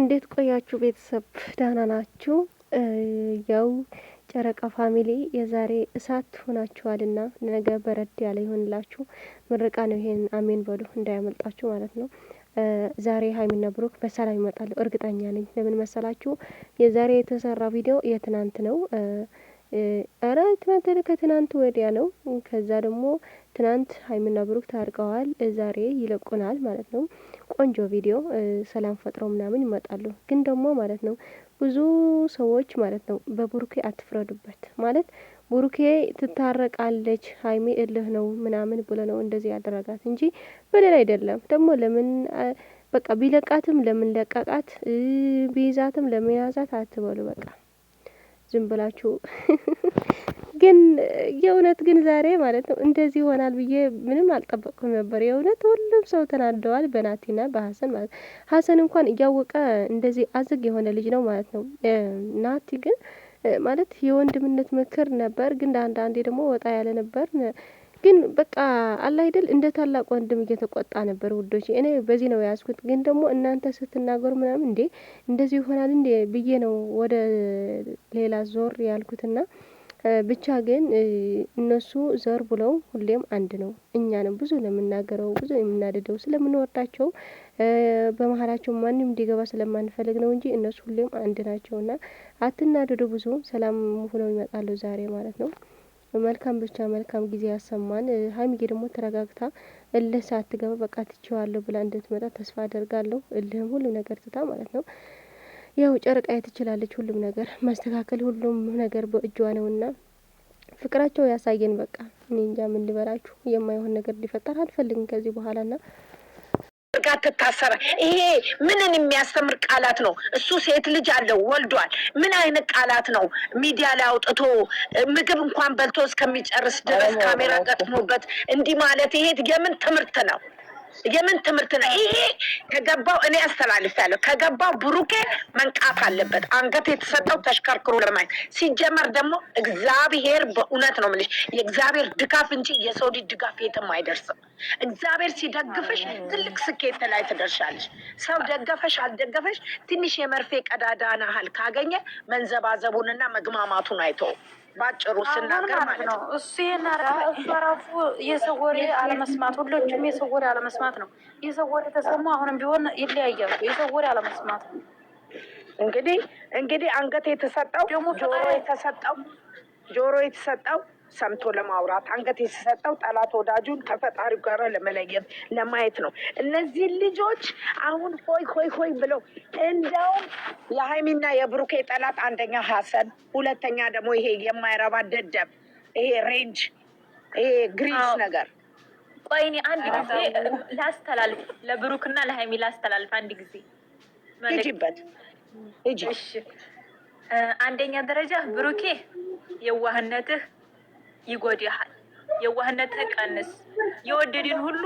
እንዴት ቆያችሁ ቤተሰብ? ደህና ናችሁ? ያው ጨረቃ ፋሚሊ የዛሬ እሳት ሆናችኋልና ነገ በረድ ያለ ይሆንላችሁ። ምርቃ ነው። ይሄን አሜን በሉ እንዳያመልጣችሁ ማለት ነው። ዛሬ ሀይሚና ብሩክ በሰላም ይመጣሉ እርግጠኛ ነኝ። ለምን መሰላችሁ? የዛሬ የተሰራ ቪዲዮ የትናንት ነው። አረ ትናንት ከትናንት ወዲያ ነው። ከዛ ደግሞ ትናንት ሀይሚና ብሩክ ታርቀዋል። ዛሬ ይለቁናል ማለት ነው። ቆንጆ ቪዲዮ ሰላም ፈጥረው ምናምን ይመጣሉ። ግን ደግሞ ማለት ነው ብዙ ሰዎች ማለት ነው በብሩኬ አትፍረዱበት። ማለት ብሩኬ ትታረቃለች ሀይሚ እልህ ነው ምናምን ብሎ ነው እንደዚህ ያደረጋት እንጂ በሌላ አይደለም። ደግሞ ለምን በቃ ቢለቃትም ለምን ለቀቃት፣ ቢይዛትም ለምን ያዛት አትበሉ። በቃ ዝም ብላችሁ ግን የእውነት ግን ዛሬ ማለት ነው እንደዚህ ይሆናል ብዬ ምንም አልጠበቅኩም ነበር። የእውነት ሁሉም ሰው ተናደዋል በናቲና በሀሰን ማለት ሀሰን እንኳን እያወቀ እንደዚህ አዝግ የሆነ ልጅ ነው ማለት ነው። ናቲ ግን ማለት የወንድምነት ምክር ነበር፣ ግን አንዳንዴ ደግሞ ወጣ ያለ ነበር። ግን በቃ አላ አይደል እንደ ታላቅ ወንድም እየተቆጣ ነበር ውዶች። እኔ በዚህ ነው ያዝኩት። ግን ደግሞ እናንተ ስትናገሩ ምናምን እንዴ እንደዚህ ይሆናል እንዴ ብዬ ነው ወደ ሌላ ዞር ያልኩትና ብቻ ግን እነሱ ዘር ብለው ሁሌም አንድ ነው። እኛንም ብዙ ለምናገረው ብዙ የምናደደው ስለምንወዳቸው በመሀላቸው ማንም እንዲገባ ስለማንፈልግ ነው እንጂ እነሱ ሁሌም አንድ ናቸውና አትናደዱ። ብዙ ሰላም ሆነው ይመጣሉ ዛሬ ማለት ነው። መልካም ብቻ መልካም ጊዜ ያሰማን። ሀይሚዬ ደግሞ ተረጋግታ እልህ ሳትገባ በቃ ትችዋለሁ ብላ እንድትመጣ ተስፋ አደርጋለሁ። እልህም ሁሉ ነገር ትታ ማለት ነው። ያው ጨረቃዬ ትችላለች ሁሉም ነገር ማስተካከል፣ ሁሉም ነገር በእጇ ነውና ፍቅራቸው ያሳየን። በቃ እኔ እንጃ ምን ልበላችሁ። የማይሆን ነገር ሊፈጠር አልፈልግም ከዚህ በኋላና ጋር ትታሰረ። ይሄ ምንን የሚያስተምር ቃላት ነው? እሱ ሴት ልጅ አለው ወልዷል። ምን አይነት ቃላት ነው ሚዲያ ላይ አውጥቶ ምግብ እንኳን በልቶ እስከሚጨርስ ድረስ ካሜራ ገጥሞበት እንዲህ ማለት? ይሄ የምን ትምህርት ነው? የምን ትምህርት ነው ይሄ? ከገባው እኔ አስተላልፋለሁ። ከገባው ብሩኬ መንቃት አለበት። አንገት የተሰጠው ተሽከርክሮ ለማየት ሲጀመር ደግሞ እግዚአብሔር በእውነት ነው የምልሽ የእግዚአብሔር ድጋፍ እንጂ የሰው ልጅ ድጋፍ የትም አይደርስም። እግዚአብሔር ሲደግፍሽ ትልቅ ስኬት ላይ ትደርሻለሽ። ሰው ደገፈሽ አልደገፈሽ ትንሽ የመርፌ ቀዳዳ ናህል ካገኘ መንዘባዘቡንና መግማማቱን አይተው ባጭሩ ስናገር ማለት ነው። እሱ ራሱ የሰው ወሬ አለመስማት፣ ሁሎችም የሰው ወሬ አለመስማት ነው። የሰው ወሬ ተሰማ አሁንም ቢሆን ይለያያሉ። የሰው ወሬ አለመስማት ነው። እንግዲህ አንገት የተሰጠው ጆሮ የተሰጠው ሰምቶ ለማውራት፣ አንገት የተሰጠው ጠላት ወዳጁን ከፈጣሪው ጋር ለመለየት ለማየት ነው። እነዚህ ልጆች አሁን ሆይ ብለው እንደውም የሀይሚና የብሩኬ ጠላት አንደኛ ሀሰን፣ ሁለተኛ ደግሞ ይሄ የማይረባ ደደብ ይሄ ሬንጅ ይሄ ግሪስ ነገር። ቆይ እኔ አንድ ጊዜ ላስተላልፍ፣ ለብሩክና ለሀይሚ ላስተላልፍ አንድ ጊዜ ሂጂበት ሂጂ። እሺ አንደኛ ደረጃ ብሩኬ የዋህነትህ ይጎዳሃል። የዋህነትህ ቀንስ። የወደድን ሁሉ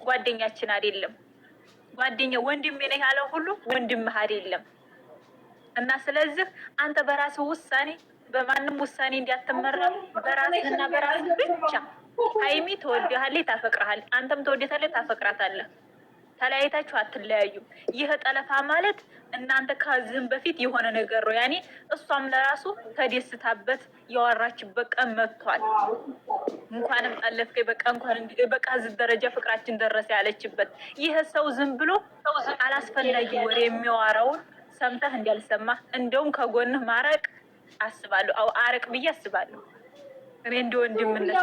ጓደኛችን አይደለም። ወንድሜ ነህ ያለው ሁሉ ወንድምህ አይደለም። እና ስለዚህ አንተ በራስህ ውሳኔ በማንም ውሳኔ እንዲያትመራ በራስህና በራስህ ብቻ። ሀይሚ ትወድሃለች፣ ታፈቅርሃለች። አንተም ትወደታለህ፣ ታፈቅራታለህ። ተለያይታችሁ አትለያዩም። ይህ ጠለፋ ማለት እናንተ ከዚህም በፊት የሆነ ነገር ነው። ያኔ እሷም ለራሱ ተደስታበት ያወራችበት ቀን መጥቷል። እንኳንም ጠለፍከኝ በቃ እዚህ ደረጃ ፍቅራችን ደረሰ ያለችበት። ይህ ሰው ዝም ብሎ አላስፈላጊ ወሬ የሚያወራውን ሰምተህ እንዳልሰማህ እንደውም ከጎንህ ማረቅ አስባለሁ። አረቅ ብዬ አስባለሁ። እኔ እንደ ወንድምነት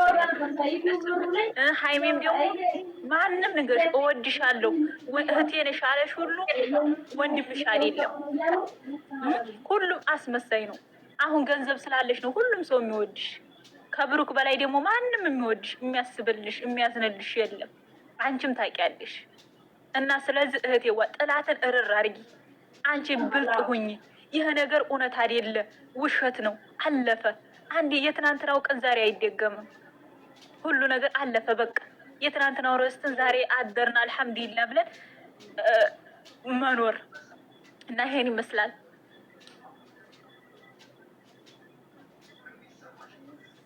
ሀይሜም ደግሞ ማንም ነገር እወድሻለሁ እህቴ ነሽ አለሽ ሁሉ ወንድምሽ አይደለም። ሁሉም አስመሳይ ነው። አሁን ገንዘብ ስላለሽ ነው ሁሉም ሰው የሚወድሽ። ከብሩክ በላይ ደግሞ ማንም የሚወድሽ የሚያስብልሽ የሚያዝንልሽ የለም። አንቺም ታውቂያለሽ። እና ስለዚህ እህቴዋ ጥላትን እርር አድርጊ። አንቺ ብልጥ ሁኚ። ይህ ነገር እውነት አይደለ፣ ውሸት ነው፣ አለፈ። አንዴ የትናንትናው ቀን ዛሬ አይደገምም። ሁሉ ነገር አለፈ በቃ። የትናንትናው ረስትን ዛሬ አደርን አልሐምዱሊላህ ብለን መኖር እና ይሄን ይመስላል።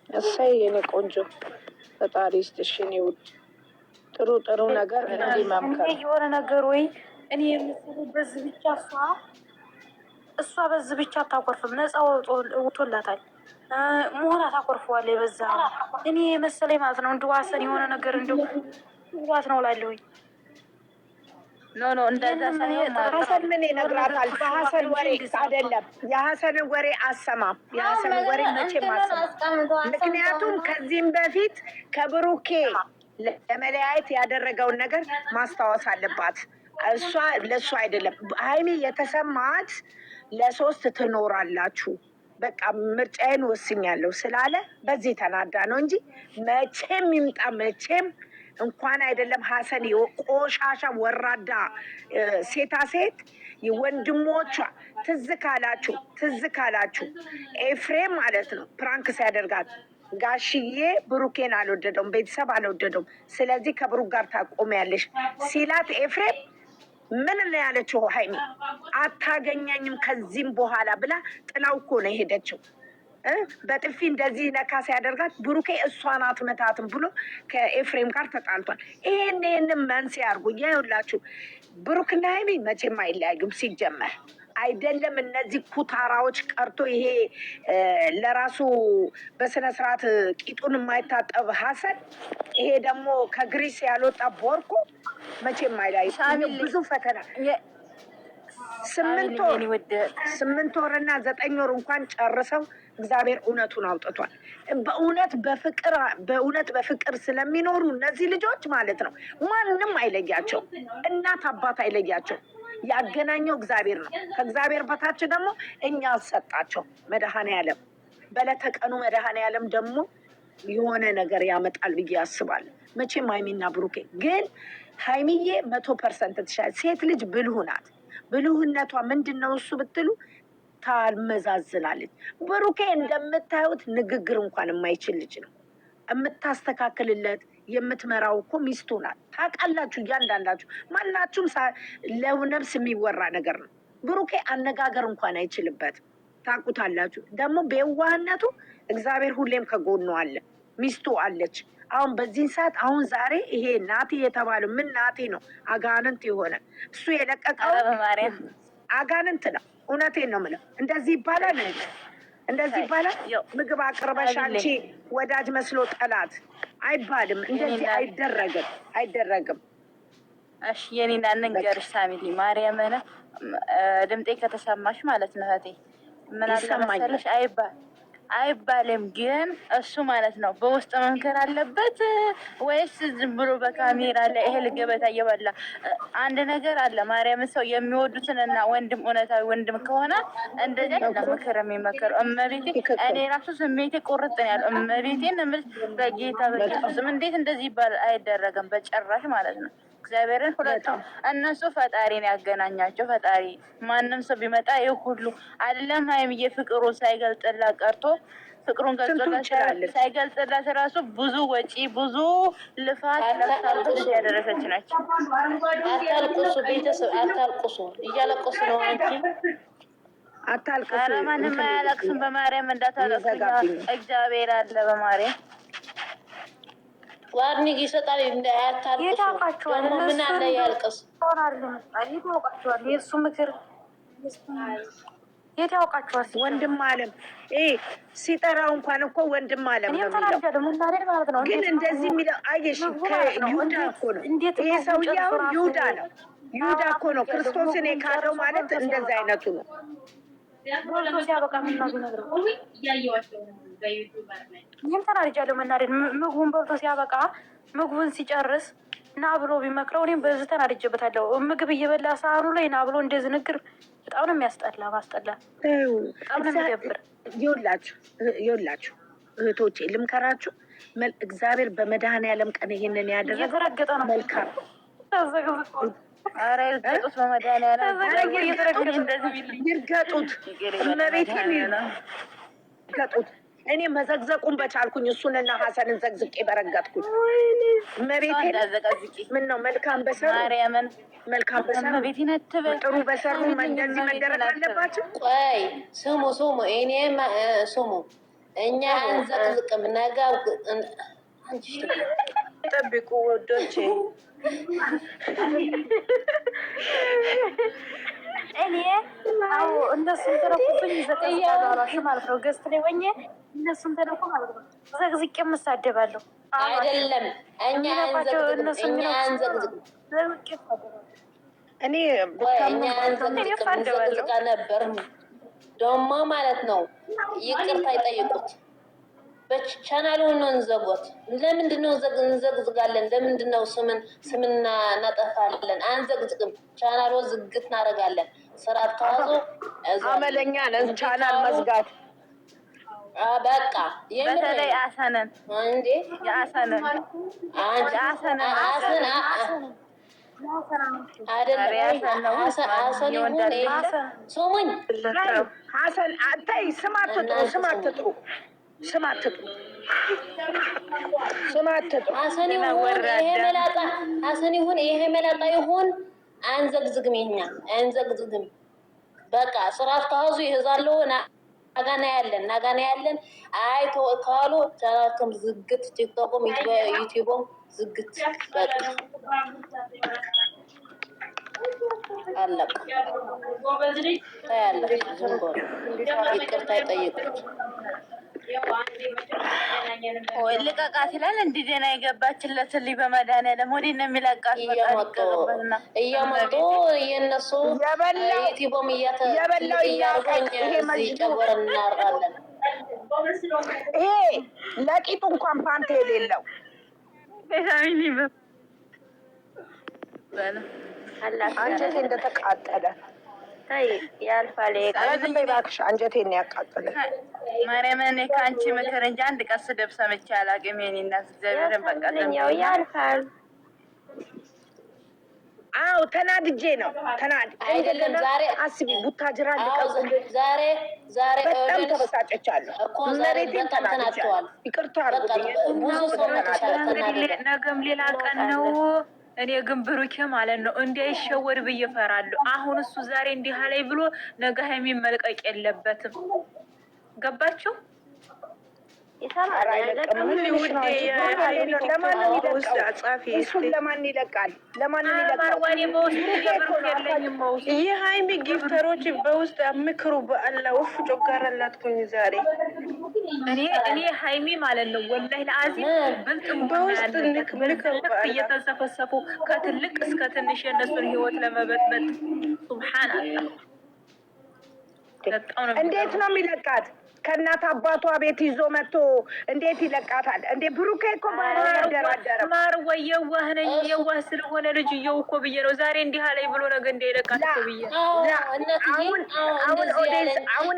እሰይ የኔ ቆንጆ ፈጣሪ ይስጥሽ የኔ ውድ። ጥሩ ነገር እንዲህ መምከር የሆነ ነገር ወይ እኔ የምስሉ በዚህ ብቻ እሷ በዚህ ብቻ አታኮርፍም። ነፃ ወጥቶላታል። መሆን አታኮርፈዋል። የበዛ እኔ መሰለኝ ማለት ነው። እንዲሁ ሀሰን የሆነ ነገር እንዲሁ ዋት ነው ላለሁኝ ኖ እንደዛ ሳይሆን ሀሰን ምን ይነግራታል? በሀሰን ወሬ አይደለም። የሀሰንን ወሬ አሰማም። የሀሰንን ወሬ መቼም አሰማም። ምክንያቱም ከዚህም በፊት ከብሩኬ ለመለያየት ያደረገውን ነገር ማስታወስ አለባት። እሷ ለእሱ አይደለም ሀይሚ የተሰማት ለሶስት ትኖራላችሁ በቃ ምርጫዬን ወስኛለሁ ስላለ በዚህ ተናዳ ነው እንጂ መቼም ይምጣ መቼም እንኳን አይደለም ሀሰን ቆሻሻ ወራዳ ሴታ ሴት ወንድሞቿ ትዝ ካላችሁ ኤፍሬም ማለት ነው ፕራንክ ሲያደርጋት ጋሽዬ ብሩኬን አልወደደውም፣ ቤተሰብ አልወደደውም፣ ስለዚህ ከብሩክ ጋር ታቆሚያለሽ ሲላት ኤፍሬም ምን ነው ያለችው? ሀይሚ አታገኘኝም ከዚህም በኋላ ብላ ጥላው እኮ ነው የሄደችው። በጥፊ እንደዚህ ነካ ሲያደርጋት ብሩኬ እሷን አትመታትም ብሎ ከኤፍሬም ጋር ተጣልቷል። ይሄንን መንስኤ አድርጉ። ይኸውላችሁ ብሩክና ሀይሚ መቼም አይለያዩም ሲጀመር አይደለም እነዚህ ኩታራዎች ቀርቶ ይሄ ለራሱ በስነ ስርዓት ቂጡን የማይታጠብ ሀሰን ይሄ ደግሞ ከግሪስ ያልወጣ ቦርኮ መቼም አይለያዩም። ብዙ ፈተና 8 ወርና 9 ወር እንኳን ጨርሰው እግዚአብሔር እውነቱን አውጥቷል። በእውነት በፍቅር ስለሚኖሩ እነዚህ ልጆች ማለት ነው ማንም አይለያቸው፣ እናት አባት አይለያቸው። ያገናኘው እግዚአብሔር ነው። ከእግዚአብሔር በታች ደግሞ እኛ አሰጣቸው መድኃኔዓለም። በለተቀኑ መድኃኔዓለም ደግሞ የሆነ ነገር ያመጣል ብዬ አስባለሁ። መቼም ሀይሚና ብሩኬ ግን ሀይሚዬ 100% ትሻል። ሴት ልጅ ብልሁ ናት። ብልህነቷ ምንድን ነው እሱ ብትሉ ታመዛዝናለች። ብሩኬ እንደምታዩት ንግግር እንኳን የማይችል ልጅ ነው። የምታስተካክልለት የምትመራው እኮ ሚስቱ ናት። ታውቃላችሁ፣ እያንዳንዳችሁ ማናችሁም ለነፍስ የሚወራ ነገር ነው። ብሩኬ አነጋገር እንኳን አይችልበትም። ታውቁታላችሁ። ደግሞ በየዋህነቱ እግዚአብሔር ሁሌም ከጎኑ አለ። ሚስቱ አለች። አሁን በዚህን ሰዓት አሁን ዛሬ ይሄ ናቲ የተባለው ምን ናቲ ነው? አጋንንት የሆነ እሱ የለቀቀው አጋንንት ነው። እውነቴን ነው የምለው። እንደዚህ ይባላል እንደዚህ ይባላል። ምግብ አቅርበሽ አንቺ ወዳጅ መስሎ ጠላት አይባልም። እንደዚህ አይደረግም። እሺ የኔና እንንገርሽ ሳሚሊ ማርያምን ድምጤ ከተሰማሽ ማለት ነው እህቴ ምን አለመሰለሽ አይባልም ግን እሱ ማለት ነው በውስጥ መምከር አለበት ወይስ ዝም ብሎ በካሜራ ላይ ይሄ ልገበታ እየበላ አንድ ነገር አለ። ማርያምን ሰው የሚወዱትን እና ወንድም እውነታዊ ወንድም ከሆነ እንደዚህ ለምክር የሚመከረው እመቤቴ እኔ ራሱ ስሜቴ ቁርጥ ነው ያለው። እመቤቴን በጌታ በኢየሱስም እንዴት እንደዚህ ይባል አይደረግም በጭራሽ ማለት ነው። እግዚአብሔርን ሁለቱ እነሱ ፈጣሪን ያገናኛቸው። ፈጣሪ ማንም ሰው ቢመጣ ይህ ሁሉ አይደለም ሀይሚዬ ፍቅሩን ሳይገልጥላት ቀርቶ ፍቅሩን ገልጾላት ሳይገልጽላት ራሱ ብዙ ወጪ ብዙ ልፋት ለፍታለች ያደረሰች ናቸው። አታልቅሱ ቤተሰብ አታልቅሱ፣ እያለቀሱ ነው እንጂ አታልቅሱ። ኧረ ማንም አያለቅስም። በማርያም እንዳታለቅሱ እግዚአብሔር አለ በማርያም ዋርኒግ ይሰጣል። እንዳያታልቅሱ ደግሞ ምን አለ ያልቅስ ይታወቃቸዋል። የእሱ ምክር የት ያውቃቸዋል? ወንድም አለም ሲጠራው እንኳን እኮ ወንድም አለም ነው የሚለው። ግን እንደዚህ የሚለው አየሽ ከይሁዳ እኮ ነው። ይሄ ሰውዬው ይሁዳ ነው። ይሁዳ እኮ ነው ክርስቶስን የካደው ማለት እንደዛ አይነቱ ነው። ሞልቶ ሲያበቃ ምናምን ነገር እያየዋቸው ነው በዩቲዩበር ላይ ይሄን ተናድጃለሁ። መናደድ ምግቡን በልቶ ሲያበቃ ምግቡን ሲጨርስ ና ብሎ ቢመክረው እኔም በዚህ ተናድጄበታለሁ። ምግብ እየበላ ሳህኑ ላይ ና ብሎ እንደዚህ ንግር በጣም ነው የሚያስጠላ። በጣም ነው የሚደብር። ይኸውላችሁ እህቶቼ ልምከራችሁ፣ እግዚአብሔር በመድኃኔዓለም ቀን ይሄንን ያደረገው እየተረገጠ ነው። መልካም ኧረ ይርገጡት፣ በመድኃኔዓለም ይርገጡት፣ እመቤቴን ይርገጡት። እኔ መዘግዘቁን በቻልኩኝ እሱንና ሀሰንን ዘግዝቄ በረገጥኩኝ። እመቤቴን ምን ነው መልካም በሰሩ መልካም በሰሩ ጥሩ በሰሩ እንደዚህ መደረግ አለባቸው። ቆይ ስሙ እኔ ስሙ እኛ አንዘቅዝቅም። ነገ ጠብቁ ወዶቼ እኔ አዎ እነሱን ተረኩብኝ ዘቀዝቃለሁ ማለት ነው። ገዝት ላይ ሆኜ እነሱን ተረኩ ማለት ነው። ዘግዝቄ የምሳደባለሁ አይደለም። እኛ አንዘግዝቅ እኔ ዘግዝቃ ነበር ደግሞ ማለት ነው። ይቅርታ ይጠይቁት። በቻናሉን ነው እንዘጎት። ለምንድን ነው እንዘግዝጋለን? ለምንድን ነው ስምን እናጠፋለን? አንዘግዝቅም። ቻናሉ ዝግት እናደርጋለን። ስራ ተዋዞ አመለኛ ነን። ቻናል መዝጋት በቃ በተለይ አሰነን እንዴ የአሰነን ስሙኝ ሀሰን አታይ ስም አትጥሩ ሀሰን ይሁን ይሄ መላጣ ይሁን አንዘግዝግም። ይሄኛ አንዘግዝግም። በቃ ስራት ከያዙ ይዛሉ። ናጋና ያለን አይ ተወካሉ ቻናልኩም ዝግት ቲክቶክም ዩቲዩብም ዝግት በቃ አለቀ። ታያለሽ ዝም ብሎ ይቅርታ ይጠይቁት። ወይ ልቀቃት ይላል። እንደ ደህና የገባችለት ልጅ በመድኃኒዓለም ወዲህ ነው የሚለቃት። እየመጡ የእነሱ ዩቲዩብም እያረጉኝ ጨጎረ እናርጋለን። ይሄ ለቂጡ እንኳን ፓንት የሌለው አንጀቴ እንደተቃጠለ ያልፋል። ዝም በይ እባክሽ፣ አንጀቴን ያቃጠለ ማርያምን ከአንቺ ምክር እንጂ አንድ ቀን ስድብ ሰምቼ አላውቅም። የእኔ እናት እግዚአብሔርን በቃ ያልፋል። አዎ ተናድጄ ነው አይደለም። ዛሬ አስቢ ቡታጅራ ዛሬ በጣም ተበሳጨቻለሁ እኮ ዛሬ በጣም ተናድተዋል። ይቅርታ አድርጉልኝ። ነገም ሌላ ቀን ነው። እኔ ግን ብሩኬ ማለት ነው እንዳይሸወድ ብዬ እፈራለሁ። አሁን እሱ ዛሬ እንዲህ አለኝ ብሎ ነገ ሀይሚን መልቀቅ የለበትም። ገባችሁ? ለማን ይለቃል? ይህ ሀይሚ ጊፍተሮች በውስጥ ምክሩ በአላ ውፍ ጮጋረላትኩኝ ዛሬ እኔ ሀይሚ ማለት ነው ወላሂ ለአዚም ብልጥ በውስጥ ምክሩ እየተሰፈሰፉ ከትልቅ እስከ ትንሽ የነሱን ህይወት ለመበጥበጥ ሱብሃንአላህ። እንዴት ነው የሚለቃት? ከእናት አባቷ ቤት ይዞ መጥቶ እንዴት ይለቃታል? እንዴ ብሩኬ እኮ ባደራደረ ማር ወይ የዋህ ነኝ የዋህ ስለሆነ ልጅየው እኮ ብዬ ነው ዛሬ እንዲህ አለኝ ብሎ ነገ እንደ ይለቃት እኮ ብዬ አሁን